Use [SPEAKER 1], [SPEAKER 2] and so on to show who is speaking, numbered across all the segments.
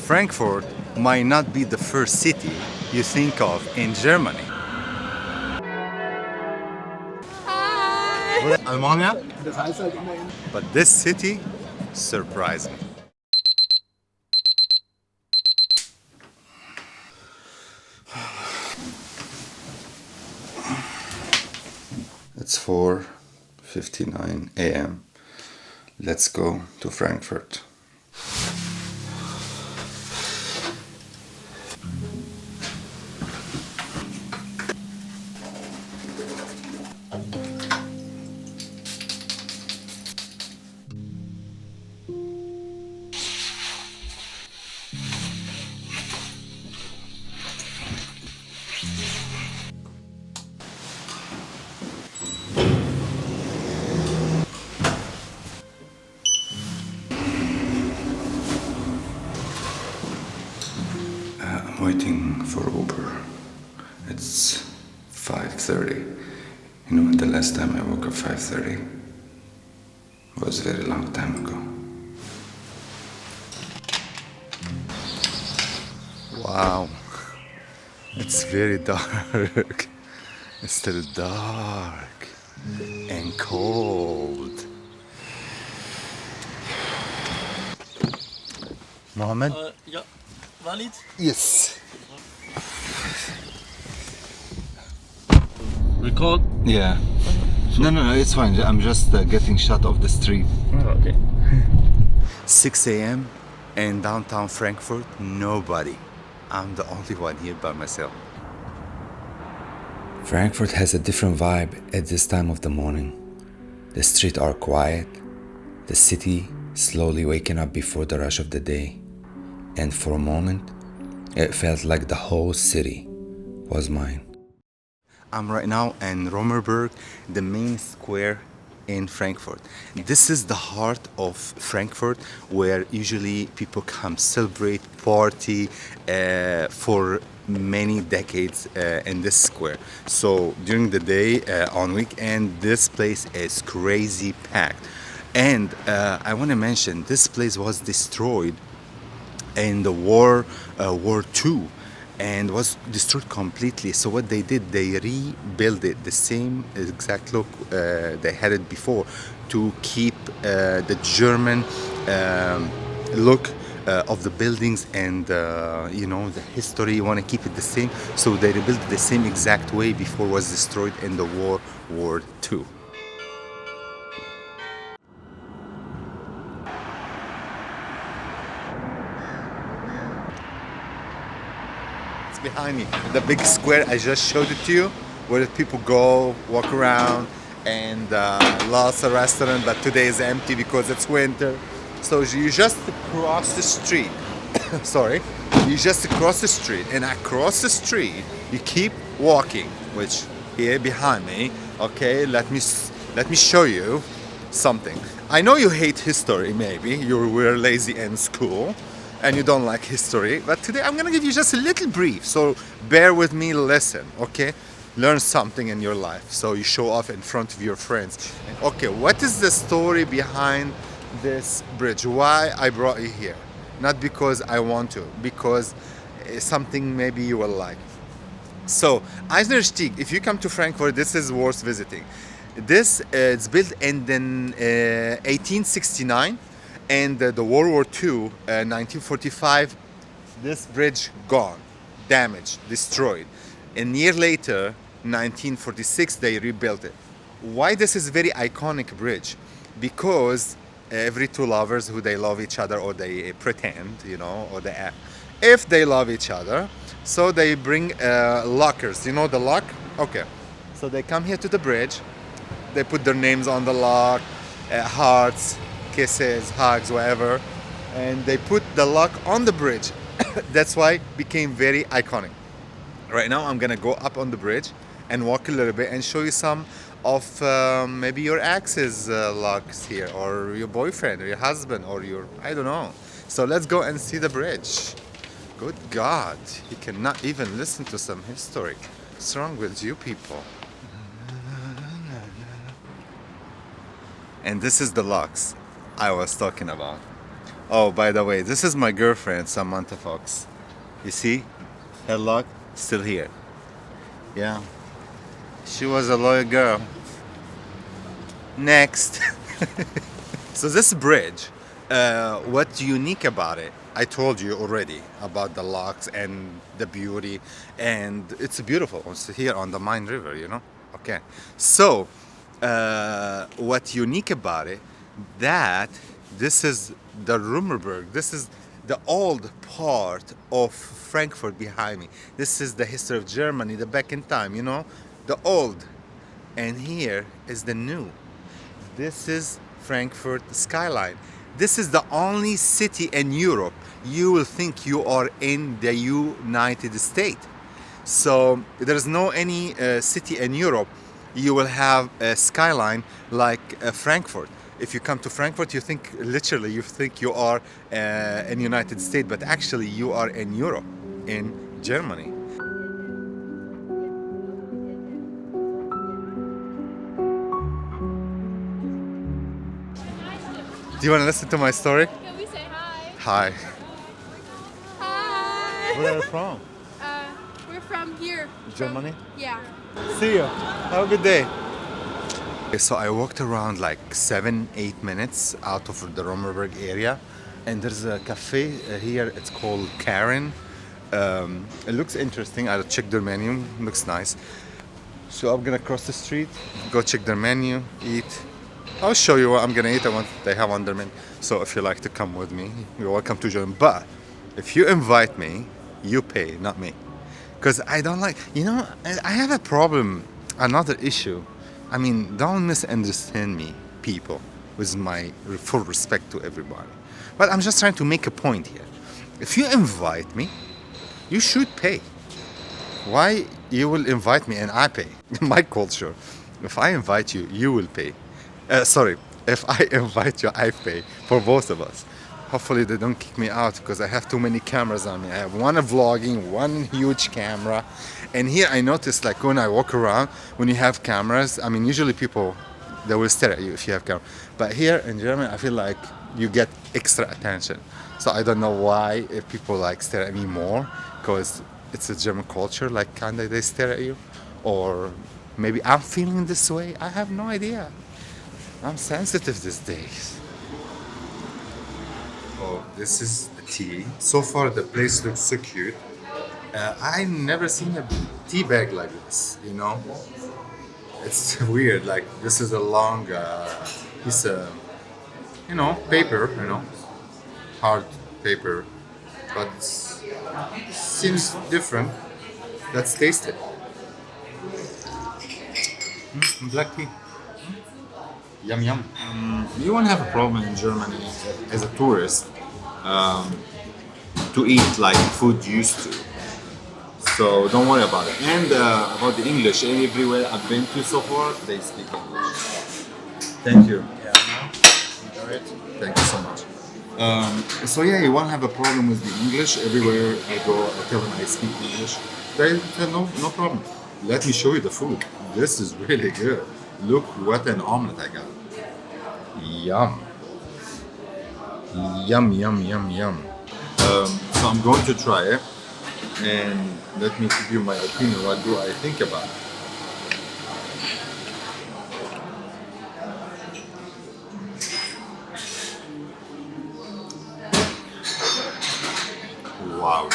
[SPEAKER 1] Frankfurt might not be the first city you think of in Germany.
[SPEAKER 2] Almania?
[SPEAKER 1] But this city surprised me. It's 4:59 a.m. Let's go to Frankfurt. I'm waiting for Uber. It's 5:30. You know, the last time I woke up 5:30 was a very long time ago. Wow, it's very dark. It's still dark and cold. Mohammed?
[SPEAKER 3] Yeah, Walid?
[SPEAKER 1] Yes.
[SPEAKER 3] Record?
[SPEAKER 2] Yeah. No, it's fine. I'm just getting shot of the street.
[SPEAKER 3] Oh, okay.
[SPEAKER 1] 6 a.m. in downtown Frankfurt, nobody. I'm the only one here by myself. Frankfurt has a different vibe at this time of the morning. The streets are quiet, the city slowly waking up before the rush of the day. And for a moment, it felt like the whole city was mine. I'm right now in Römerberg, the main square in Frankfurt. This is the heart of Frankfurt, where usually people come celebrate, party for many decades in this square. So during the day, on weekend, this place is crazy packed. And I want to mention, this place was destroyed in the War II and was destroyed completely. So what they did, they rebuilt it the same exact look they had it before, to keep the German look of the buildings and the history. You want to keep it the same, so they rebuilt it the same exact way before it was destroyed in the War II. Behind me, the big square I just showed it to you, where people go walk around, and lots of restaurants, but today is empty because it's winter. So you just cross the street. Sorry, you just cross the street, and across the street you keep walking, which here behind me. Okay, let me show you something. I know you hate history, maybe you were lazy in school and you don't like history, but today I'm gonna give you just a little brief, so bear with me, listen, okay? Learn something in your life, so you show off in front of your friends. Okay, what is the story behind this bridge? Why I brought you here? Not because I want to, because something maybe you will like. So, Eiserner Steg, if you come to Frankfurt, this is worth visiting. This it's built in 1869, and the World War II, 1945, this bridge gone, damaged, destroyed. A year later, 1946, they rebuilt it. Why this is a very iconic bridge? Because every two lovers who they love each other, or they pretend, or they act, if they love each other, so they bring lockers. You know the lock? Okay. So they come here to the bridge, they put their names on the lock, hearts, kisses, hugs, whatever, and they put the lock on the bridge. That's why it became very iconic. Right now I'm gonna go up on the bridge and walk a little bit and show you some of maybe your ex's locks here, or your boyfriend, or your husband, or your, I don't know. So let's go and see the bridge. Good God, you cannot even listen to some history. What's wrong with you people? And this is the locks I was talking about.
[SPEAKER 2] Oh, by the way, this is my girlfriend, Samantha Fox. You see, her lock still here. Yeah, she was a loyal girl. Next. So this bridge, what's unique about it? I told you already about the locks and the beauty, and it's beautiful. It's here on the Main River, you know. Okay, so what's unique about it? That this is the Römerberg. This is the old part of Frankfurt behind me. This is the history of Germany, the back in time, you know, the old, and here is the new. This is Frankfurt skyline. This is the only city in Europe you will think you are in the United States. So there's no any city in Europe you will have a skyline like Frankfurt. If you come to Frankfurt, you think literally you think you are in United States, but actually you are in Europe, in Germany. Do you want to listen to my story?
[SPEAKER 3] Can we say hi?
[SPEAKER 2] Hi.
[SPEAKER 3] Hi.
[SPEAKER 2] Where are you from?
[SPEAKER 3] We're from here.
[SPEAKER 2] Germany?
[SPEAKER 3] Yeah.
[SPEAKER 2] See you. Have a good day. So I walked around like 7-8 minutes out of the Römerberg area, and there's a cafe here. It's called Karen. It looks interesting. I'll check their menu. Looks nice. So I'm gonna cross the street, go check their menu, eat. I'll show you what I'm gonna eat and what they have on their menu. So if you like to come with me, you're welcome to join. But if you invite me, you pay, not me. Because I don't like, you know, I have a problem, another issue. I mean, don't misunderstand me, people, with my full respect to everybody. But I'm just trying to make a point here. If you invite me, you should pay. Why you will invite me and I pay? In my culture, if I invite you, you will pay. Sorry, if I invite you, I pay for both of us. Hopefully they don't kick me out because I have too many cameras on me. I have one vlogging, one huge camera. And here I notice like when I walk around, when you have cameras, I mean usually people, they will stare at you if you have camera. But here in Germany, I feel like you get extra attention. So I don't know why if people like stare at me more because it's a German culture, like kinda they stare at you. Or maybe I'm feeling this way, I have no idea. I'm sensitive these days. Oh, this is the tea. So far, the place looks so cute. I never seen a tea bag like this. You know, it's weird. Like this is a long piece of, you know, paper. You know, hard paper, but seems different. Let's taste it. Black tea. Yum yum.
[SPEAKER 4] You won't have a problem in Germany as a tourist to eat like food you used to. So don't worry about it. And about the English, everywhere I've been to so far, they speak English.
[SPEAKER 2] Thank you.
[SPEAKER 4] Enjoy it. Thank you so much. So yeah, you won't have a problem with the English. Everywhere I go, I tell them I speak English. They tell no problem.
[SPEAKER 2] Let me show you the food. This is really good. Look what an omelet I got. Yum. Yum, yum, yum, yum.
[SPEAKER 4] So I'm going to try it, and let me give you my opinion. What do I think about it?
[SPEAKER 2] Wow.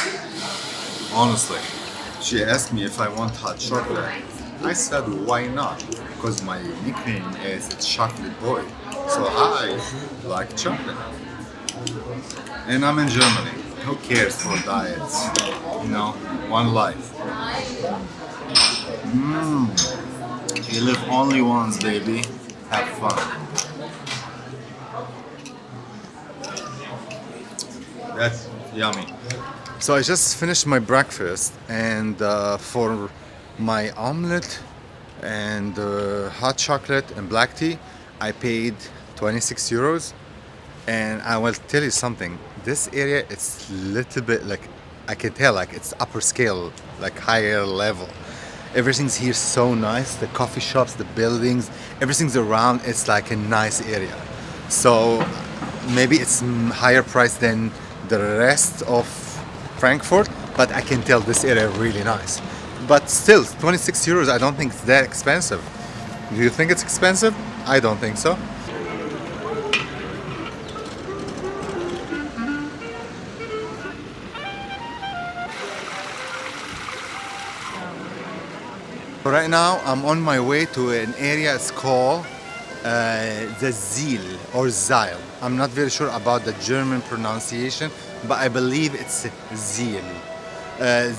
[SPEAKER 2] Honestly, she asked me if I want hot chocolate. I said, why not? Because my nickname is Chocolate Boy. So I like chocolate. And I'm in Germany. Who cares for diets? You know, one life. You live only once, baby. Have fun. That's yummy. So I just finished my breakfast, and for my omelet and hot chocolate and black tea, I paid 26 euros. And I will tell you something. This area, it's little bit like, I can tell like it's upper scale, like higher level. Everything's here so nice. The coffee shops, the buildings, everything's around. It's like a nice area. So maybe it's higher price than the rest of Frankfurt, but I can tell this area really nice. But still, 26 euros, I don't think it's that expensive. Do you think it's expensive? I don't think so. Right now, I'm on my way to an area. It's called the Zeil or Zeil. I'm not very sure about the German pronunciation, but I believe it's Zeil.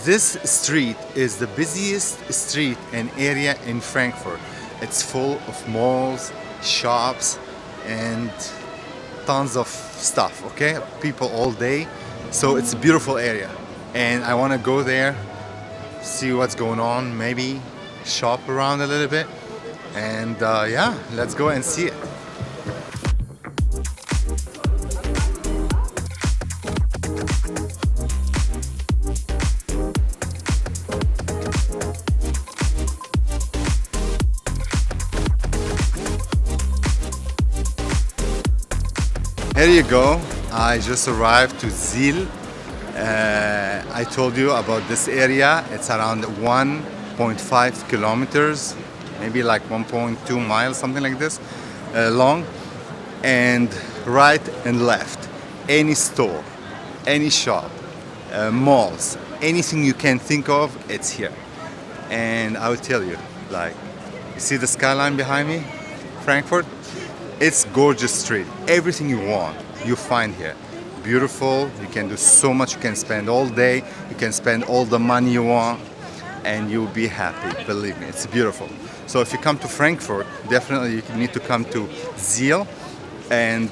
[SPEAKER 2] This street is the busiest street and area in Frankfurt. It's full of malls, shops, and tons of stuff, okay? People all day. So it's a beautiful area. And I want to go there, see what's going on, maybe shop around a little bit. And yeah, let's go and see it. Here you go. I just arrived to Zeil. I told you about this area. It's around 1.5 kilometers, maybe like 1.2 miles, something like this, long. And right and left, any store, any shop, malls, anything you can think of, it's here. And I will tell you, like, you see the skyline behind me, Frankfurt? It's gorgeous street. Everything you want, you find here. Beautiful. You can do so much. You can spend all day. You can spend all the money you want, and you'll be happy. Believe me, it's beautiful. So if you come to Frankfurt, definitely you need to come to Zeil, and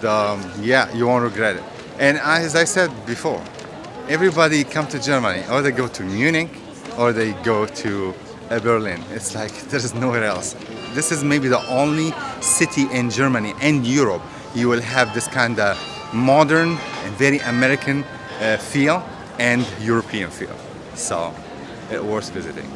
[SPEAKER 2] yeah, you won't regret it. And as I said before, everybody come to Germany, or they go to Munich, or they go to Berlin. It's like there's nowhere else. This is maybe the only city in Germany and Europe you will have this kind of modern and very American feel and European feel. So it's worth visiting.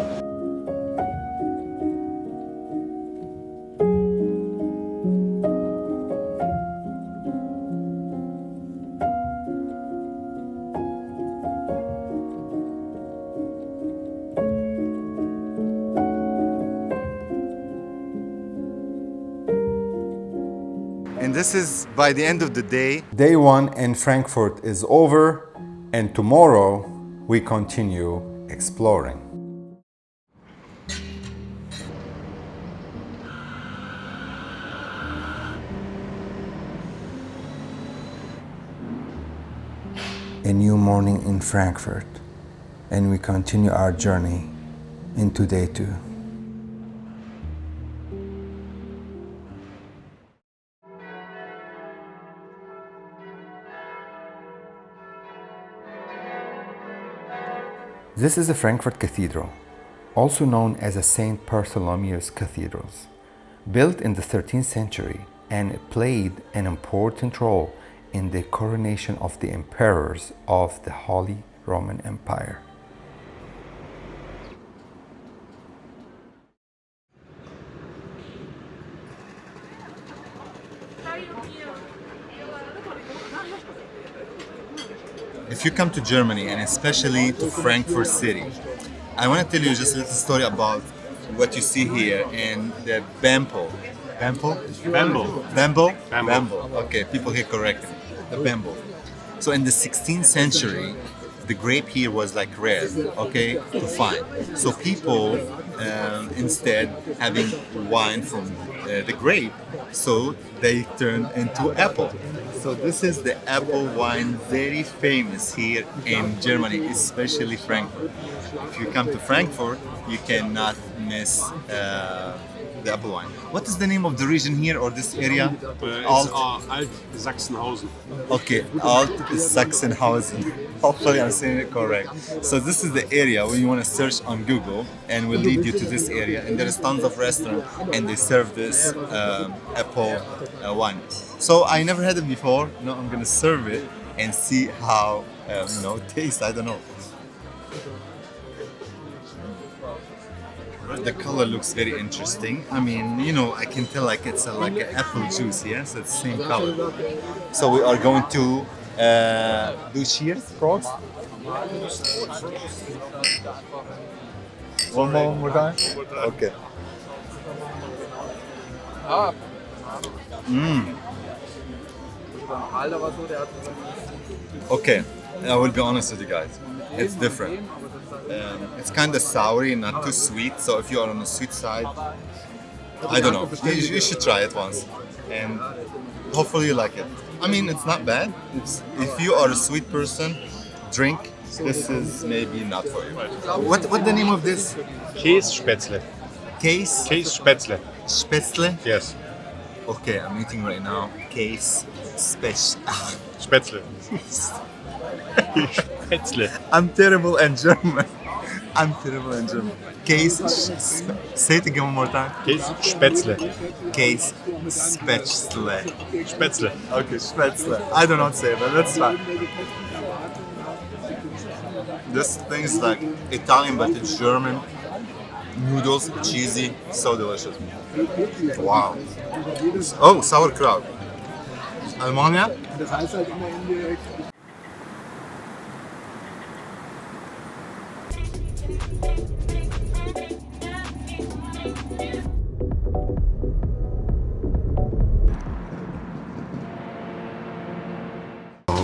[SPEAKER 2] And this is by the end of the day. Day one in Frankfurt is over, and tomorrow we continue exploring. A new morning in Frankfurt, and we continue our journey into day two. This is the Frankfurt Cathedral, also known as a St. Bartholomew's Cathedral, built in the 13th century, and it played an important role in the coronation of the emperors of the Holy Roman Empire. If you come to Germany, and especially to Frankfurt city, I want to tell you just a little story about what you see here and the bambo. Bambo?
[SPEAKER 5] Bambo.
[SPEAKER 2] Bambo?
[SPEAKER 5] Bambo.
[SPEAKER 2] Okay, people here correct me. The bambo. So in the 16th century, the grape here was like rare, okay, to find. So people instead having wine from the grape, so they turned into apple. So this is the apple wine, very famous here in Germany, especially Frankfurt. If you come to Frankfurt, you cannot miss the apple wine. What is the name of the region here or this area?
[SPEAKER 5] Alt Sachsenhausen.
[SPEAKER 2] Okay, Alt Sachsenhausen. Hopefully I'm saying it correct. So this is the area when you want to search on Google, and will lead you to this area. And there's tons of restaurants, and they serve this apple wine. So I never had it before. No, I'm gonna serve it and see how it tastes. I don't know.
[SPEAKER 4] The color looks very interesting. I mean, you know, I can tell like it's like an apple juice, yes? It's the same color. So we are going to do cheers, frogs. One more time? Okay. Okay, I will be honest with you guys. It's different. It's kind of soury, not too sweet. So if you are on the sweet side, I don't know. You should try it once, and hopefully you like it. I mean, it's not bad. If you are a sweet person, drink. This is maybe not for you. What the name of this?
[SPEAKER 5] Kässpätzle.
[SPEAKER 4] Case?
[SPEAKER 5] Kässpätzle.
[SPEAKER 4] Spätzle?
[SPEAKER 5] Yes.
[SPEAKER 4] Okay, I'm eating right now. Case Spätzle.
[SPEAKER 5] Spätzle. Spätzle.
[SPEAKER 4] I'm terrible in German. Case say it again one more time.
[SPEAKER 5] Kässpätzle.
[SPEAKER 4] Case Spätzle.
[SPEAKER 5] Spätzle.
[SPEAKER 4] Okay, Spätzle. I don't know what to say, but that's fine. This thing is like Italian, but it's German. Noodles, cheesy, so delicious. Wow. Oh, sauerkraut. Almania?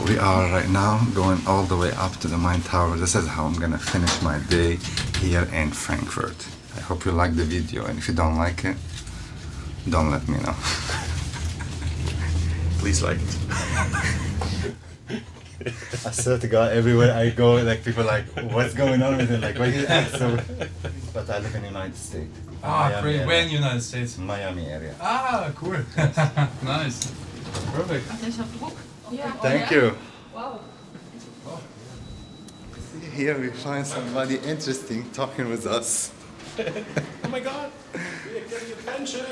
[SPEAKER 4] We are right now going all the way up to the Main Tower. This is how I'm gonna finish my day here in Frankfurt. I hope you like the video, and if you don't like it, don't let me know. Please like it. I swear to God, everywhere I go, like people are like, what's going on with it? Like, why you act so? But I live in the United States.
[SPEAKER 6] Great. Where in the United States?
[SPEAKER 4] Miami area.
[SPEAKER 6] Ah, cool. Nice. Perfect.
[SPEAKER 4] Thank you. Wow. Here we find somebody interesting talking with us.
[SPEAKER 5] Oh my god! We are getting attention!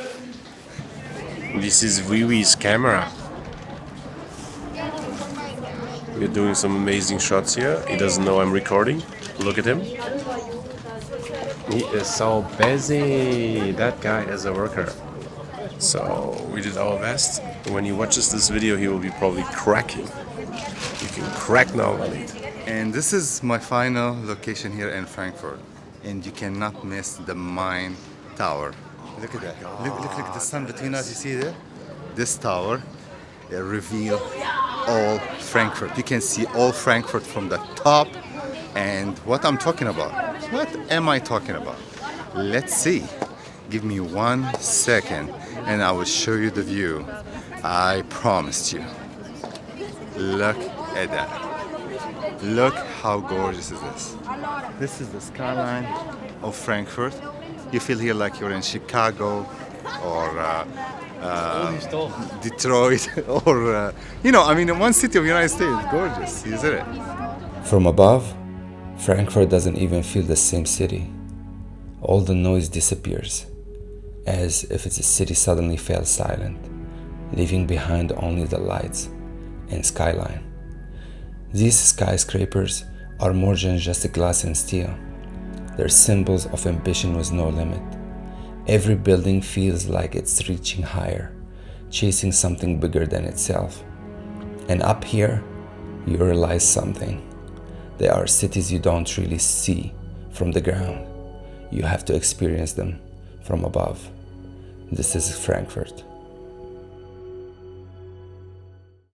[SPEAKER 5] This is Wiwi's camera. We're doing some amazing shots here. He doesn't know I'm recording. Look at him. He is so busy. That guy is a worker. So we did our best. When he watches this video, he will be probably cracking. You can crack now, Walid.
[SPEAKER 2] And this is my final location here in Frankfurt. And you cannot miss the Main Tower. Look at that. Look at the sun between us. You see there? This tower reveals all Frankfurt. You can see all Frankfurt from the top. And what I'm talking about. What am I talking about? Let's see. Give me 1 second and I will show you the view. I promised you. Look at that. Look how gorgeous is this. This is the skyline of Frankfurt. You feel here like you're in Chicago or Detroit or, I mean, in one city of the United States. It's gorgeous, isn't it?
[SPEAKER 1] From above, Frankfurt doesn't even feel the same city. All the noise disappears, as if it's a city suddenly fell silent, leaving behind only the lights and skyline. These skyscrapers are more than just glass and steel. They're symbols of ambition with no limit. Every building feels like it's reaching higher, chasing something bigger than itself. And up here, you realize something. There are cities you don't really see from the ground. You have to experience them from above. This is Frankfurt.